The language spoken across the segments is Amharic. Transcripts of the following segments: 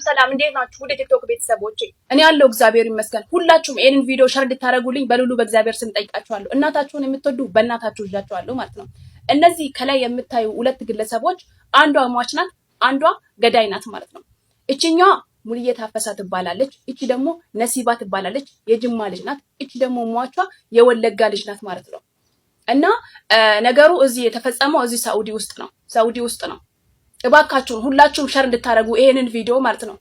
ሰላም እንዴት ናችሁ? ወደ ቲክቶክ ቤተሰቦቼ እኔ ያለው እግዚአብሔር ይመስገን። ሁላችሁም ይሄንን ቪዲዮ ሸር እንድታረጉልኝ በሉሉ በእግዚአብሔር ስም ጠይቃችኋለሁ። እናታችሁን የምትወዱ በእናታችሁ ይዣችኋለሁ ማለት ነው። እነዚህ ከላይ የምታዩ ሁለት ግለሰቦች አንዷ ሟች ናት፣ አንዷ ገዳይ ናት ማለት ነው። እቺኛዋ ሙልዬ ታፈሳ ትባላለች፣ እቺ ደግሞ ነሲባ ትባላለች። የጅማ ልጅ ናት። እቺ ደግሞ ሟቿ የወለጋ ልጅ ናት ማለት ነው። እና ነገሩ እዚህ የተፈጸመው እዚህ ሳኡዲ ውስጥ ነው። እባካችሁን ሁላችሁም ሸር እንድታረጉ ይሄንን ቪዲዮ ማለት ነው።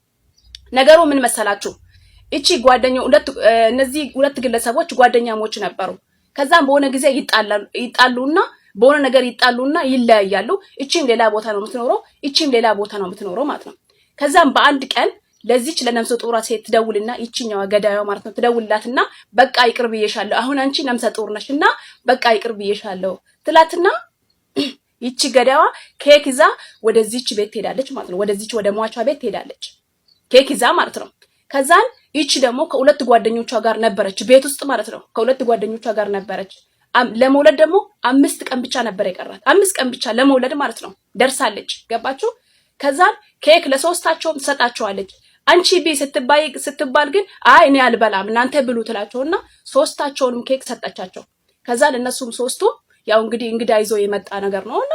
ነገሩ ምን መሰላችሁ? እቺ እነዚህ ሁለት ግለሰቦች ጓደኛሞች ነበሩ። ከዛም በሆነ ጊዜ ይጣሉና በሆነ ነገር ይጣሉና ይለያያሉ። እቺም ሌላ ቦታ ነው የምትኖረው፣ እቺም ሌላ ቦታ ነው የምትኖረው ማለት ነው። ከዛም በአንድ ቀን ለዚች ለነፍሰ ጡሯ ሴት ትደውልና ይቺኛዋ ገዳዩዋ ማለት ነው ትደውልላትና በቃ ይቅር ብዬሻለሁ፣ አሁን አንቺ ነፍሰ ጡር ነሽና በቃ ይቅር ብዬሻለሁ ትላትና ይቺ ገዳዋ ኬክ ይዛ ወደዚች ቤት ትሄዳለች ማለት ነው። ወደዚች ወደ ሟቿ ቤት ትሄዳለች ኬክ ይዛ ማለት ነው። ከዛን ይቺ ደግሞ ከሁለት ጓደኞቿ ጋር ነበረች ቤት ውስጥ ማለት ነው። ከሁለት ጓደኞቿ ጋር ነበረች። ለመውለድ ደግሞ 5 ቀን ብቻ ነበር የቀራት። 5 ቀን ብቻ ለመውለድ ማለት ነው ደርሳለች። ገባችሁ? ከዛን ኬክ ለሶስታቸውም ትሰጣቸዋለች። አንቺ ቢ ስትባል ግን አይ እኔ አልበላም እናንተ ብሉ ትላቸውና ሶስታቸውንም ኬክ ሰጣቻቸው። ከዛን እነሱም ሶስቱ ያው እንግዲህ እንግዳ ይዞ የመጣ ነገር ነውና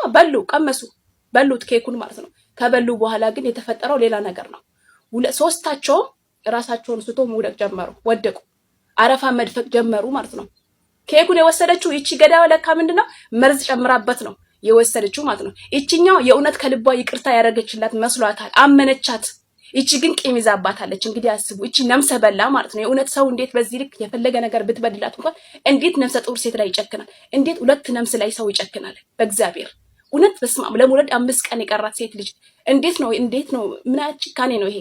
በሉት ኬኩን ማለት ነው። ከበሉ በኋላ ግን የተፈጠረው ሌላ ነገር ነው። ሶስታቸውም ራሳቸውን ስቶ መውደቅ ጀመሩ፣ ወደቁ፣ አረፋ መድፈቅ ጀመሩ ማለት ነው። ኬኩን የወሰደችው ይቺ ገዳዋ ለካ ምንድነው መርዝ ጨምራበት ነው የወሰደችው ማለት ነው። ይቺኛው የእውነት ከልቧ ይቅርታ ያደረገችላት መስሏታል፣ አመነቻት። ይቺ ግን ቂም ይዛባታለች። እንግዲህ አስቡ፣ ይቺ ነፍሰ በላ ማለት ነው። የእውነት ሰው እንዴት በዚህ ልክ የፈለገ ነገር ብትበድላት እንኳን እንዴት ነፍሰ ጡር ሴት ላይ ይጨክናል? እንዴት ሁለት ነፍስ ላይ ሰው ይጨክናል? በእግዚአብሔር እውነት በስመ አብ። ለመውለድ 5 ቀን የቀራት ሴት ልጅ እንዴት ነው? ምን አይነት ጭካኔ ነው ይሄ?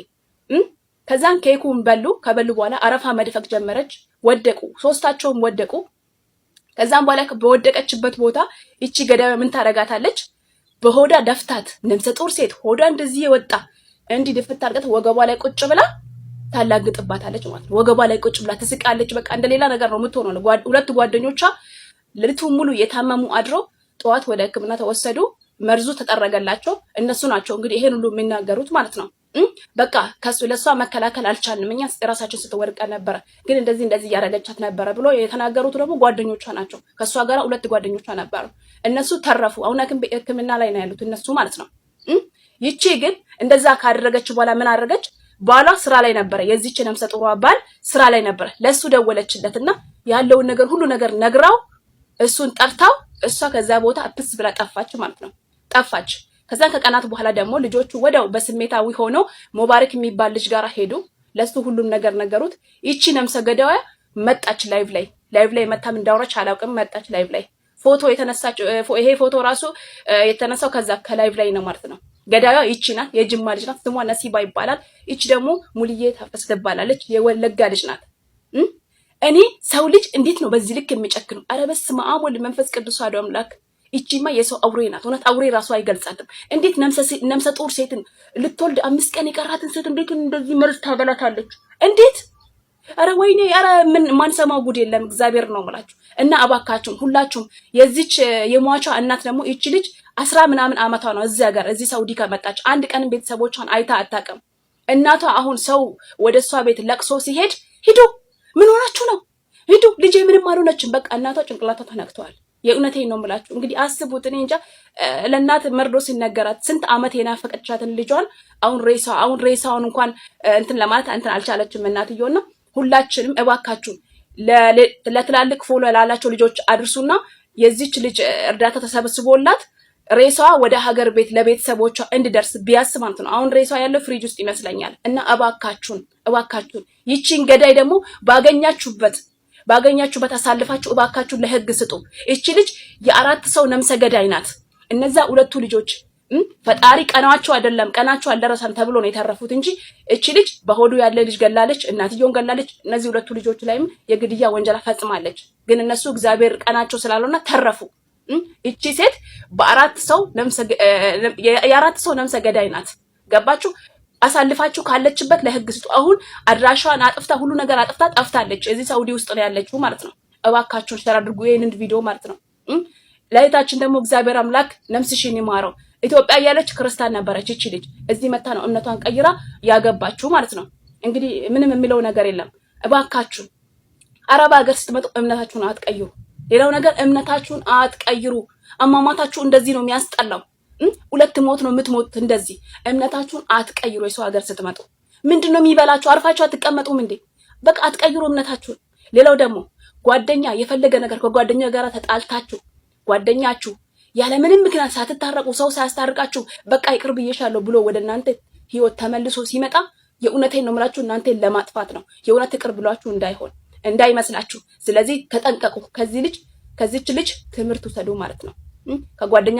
ከዛን ኬኩን በሉ። ከበሉ በኋላ አረፋ መድፈቅ ጀመረች፣ ወደቁ፣ ሶስታቸውም ወደቁ። ከዛም በኋላ በወደቀችበት ቦታ ይቺ ገዳይ ምን ታረጋታለች? በሆዳ ደፍታት። ነፍሰ ጡር ሴት ሆዳ እንደዚህ የወጣ እንዲህ ድፍት አድርገት ወገቧ ላይ ቁጭ ብላ ታላግጥባታለች ማለት ነው። ወገቧ ላይ ቁጭ ብላ ትስቃለች። በቃ እንደሌላ ነገር ነው የምትሆነው። ሁለት ጓደኞቿ ሌሊቱን ሙሉ የታመሙ አድሮ ጠዋት ወደ ሕክምና ተወሰዱ። መርዙ ተጠረገላቸው። እነሱ ናቸው እንግዲህ ይሄን ሁሉ የሚናገሩት ማለት ነው። በቃ ለሷ መከላከል አልቻልንም እኛ ራሳችን ስትወድቀ ነበረ፣ ግን እንደዚህ እያደረገቻት ነበረ ብሎ የተናገሩት ደግሞ ጓደኞቿ ናቸው። ከሷ ጋር ሁለት ጓደኞቿ ነበሩ። እነሱ ተረፉ። አሁን ሕክምና ላይ ነው ያሉት እነሱ ማለት ነው። ይቺ ግን እንደዛ ካደረገች በኋላ ምን አደረገች? ባሏ ስራ ላይ ነበረ። የዚች ነፍሰ ጡሯ ባል ስራ ላይ ነበረ። ለሱ ደወለችለትና ያለውን ነገር ሁሉ ነገር ነግራው እሱን ጠርታው እሷ ከዛ ቦታ አፕስ ብላ ጠፋች ማለት ነው። ጠፋች። ከዛ ከቀናት በኋላ ደግሞ ልጆቹ ወዲያው በስሜታዊ ሆነው ሙባረክ የሚባል ልጅ ጋር ሄዱ። ለሱ ሁሉም ነገር ነገሩት። ይቺ ነፍሰ ገዳዋ መጣች ላይቭ ላይ መታም እንዳወራች አላውቅም። መጣች ላይቭ ላይ ፎቶ የተነሳች። ይሄ ፎቶ ራሱ የተነሳው ከዛ ከላይቭ ላይ ነው ማለት ነው። ገዳዋ ይቺ ናት። የጅማ ልጅ ናት። ስሟ ነሲባ ይባላል። ይቺ ደግሞ ሙልዬ ታፈስ ትባላለች። የወለጋ ልጅ ናት። እኔ ሰው ልጅ እንዴት ነው በዚህ ልክ የሚጨክነው? ኧረ በስመ አብ ወልድ መንፈስ ቅዱስ አሐዱ አምላክ። ይቺማ የሰው አውሬ ናት። እውነት አውሬ ራሱ አይገልጻትም። እንዴት ነፍሰ ጡር ሴትን ልትወልድ 5 ቀን የቀራትን ሴት እንዴት እንደዚህ መርዝ ታበላታለች? እንዴት? ኧረ ወይኔ! ኧረ ምን ማንሰማው ጉድ የለም። እግዚአብሔር ነው የምላችሁ። እና እባካችሁም ሁላችሁም የዚች የሟቿ እናት ደግሞ ይቺ ልጅ 10 ምናምን ዓመቷ ነው እዚህ ሀገር እዚህ ሳውዲ ከመጣች አንድ ቀንም ቤተሰቦቿን አይታ አታውቅም። እናቷ አሁን ሰው ወደ እሷ ቤት ለቅሶ ሲሄድ ሂዱ፣ ምን ሆናችሁ ነው? ሂዱ፣ ልጄ ምንም አልሆነችም። በቃ እናቷ ጭንቅላቷ ተነክተዋል። የእውነቴን ነው የምላችሁ። እንግዲህ አስቡት። እኔ እንጃ ለእናት መርዶ ሲነገራት ስንት ዓመት የናፈቀቻትን ልጇን አሁን ሬሳውን እንኳን እንትን ለማለት እንትን አልቻለችም እናትየውና ሁላችንም እባካችሁ ለትላልቅ ፎሎ ላላቸው ልጆች አድርሱና የዚች ልጅ እርዳታ ተሰብስቦላት ሬሳዋ ወደ ሀገር ቤት ለቤተሰቦቿ እንዲደርስ ቢያስ ማለት ነው። አሁን ሬሳዋ ያለው ፍሪጅ ውስጥ ይመስለኛል። እና እባካችሁን ይቺን ገዳይ ደግሞ ባገኛችሁበት አሳልፋችሁ እባካችሁን ለህግ ስጡ። ይቺ ልጅ የ4 ሰው ነፍሰ ገዳይ ናት። እነዛ ሁለቱ ልጆች ፈጣሪ ቀናቸው አልደረሰም ተብሎ ነው የተረፉት እንጂ እቺ ልጅ በሆዱ ያለ ልጅ ገላለች፣ እናትየውን ገላለች። እነዚህ ሁለቱ ልጆች ላይም የግድያ ወንጀል ፈጽማለች። ግን እነሱ እግዚአብሔር ቀናቸው ስላልሆነ ተረፉ። እቺ ሴት የ4 ሰው ነፍሰ ገዳይ ናት። ገባችሁ? አሳልፋችሁ ካለችበት ለህግ ስጡ። አሁን አድራሻዋን አጥፍታ ሁሉ ነገር አጥፍታ ጠፍታለች። እዚህ ሳውዲ ውስጥ ነው ያለችው ማለት ነው። እባካችሁን ሸር አድርጉ ይሄንን ቪዲዮ ማለት ነው። ለእህታችን ደግሞ እግዚአብሔር አምላክ ነፍስሽን ይማረው። ኢትዮጵያ ያለች ክርስቲያን ነበረች እቺ ልጅ። እዚህ መታ ነው እምነቷን ቀይራ ያገባችሁ ማለት ነው። እንግዲህ ምንም የሚለው ነገር የለም። እባካችሁ አረብ ሀገር ስትመጡ እምነታችሁን አትቀይሩ። ሌላው ነገር እምነታችሁን አትቀይሩ። አሟሟታችሁ እንደዚህ ነው የሚያስጠላው። ሁለት ሞት ነው የምትሞቱት እንደዚህ። እምነታችሁን አትቀይሩ። የሰው ሀገር ስትመጡ ምንድነው የሚበላችሁ? አርፋችሁ አትቀመጡም እንዴ? በቃ አትቀይሩ እምነታችሁን። ሌላው ደግሞ ጓደኛ የፈለገ ነገር ከጓደኛ ጋር ተጣልታችሁ ጓደኛችሁ ያለ ምንም ምክንያት ሳትታረቁ ሰው ሳያስታርቃችሁ በቃ ይቅር ብዬሻለሁ ብሎ ወደ እናንተ ህይወት ተመልሶ ሲመጣ የእውነቴን ነው የምላችሁ እናንተን ለማጥፋት ነው። የእውነት ይቅር ብሏችሁ እንዳይመስላችሁ። ስለዚህ ተጠንቀቁ። ከዚች ልጅ ትምህርት ውሰዱ ማለት ነው። ከጓደኛ